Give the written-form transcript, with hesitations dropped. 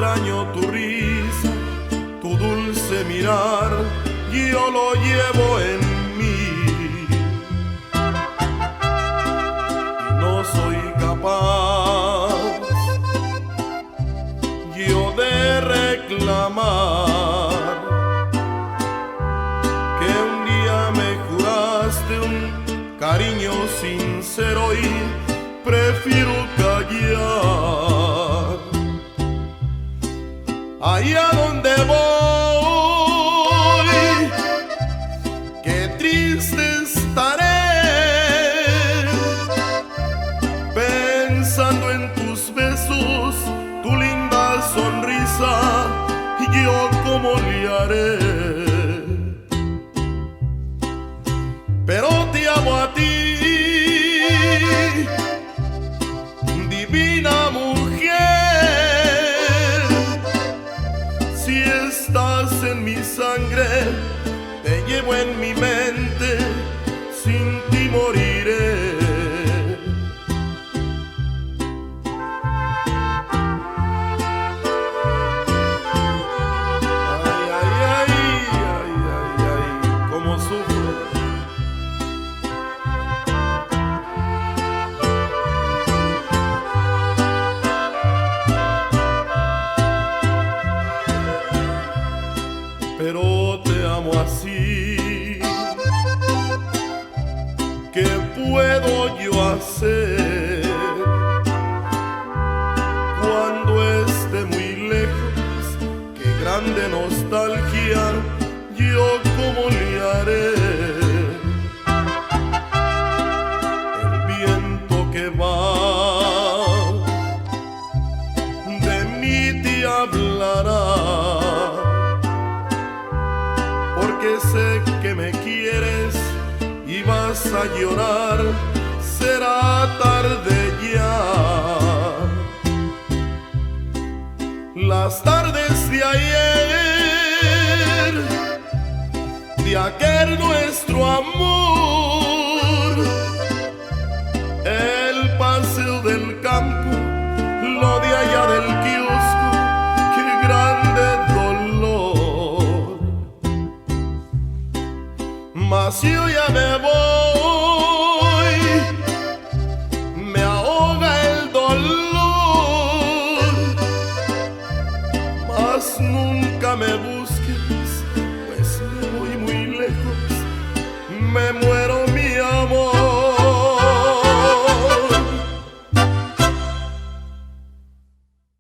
extraño tu risa, tu dulce mirar, yo lo llevo en mí. No soy capaz yo de reclamar que un día me juraste un cariño sincero y prefiero callar. Allá donde voy, qué triste estaré, pensando en tus besos, tu linda sonrisa, y yo cómo le haré. Pero te amo a ti, divina mujer. Si estás en mi sangre, te llevo en mi mente, sin ti moriré. Ay, ay, ay, ay, ay, ay, cómo sufro. Pero te amo así. ¿Qué puedo yo hacer cuando esté muy lejos? Qué grande nostalgia, yo cómo le haré. El viento que va de mí te hablará, porque sé que me quieres y vas a llorar, será tarde ya. Las tardes de ayer, de aquel nuestro amor, el paseo del campo, lo de allá del kiosco, qué grande dolor. Mas yo ya me voy, me ahoga el dolor. Mas nunca me busques, pues me voy muy lejos, me muero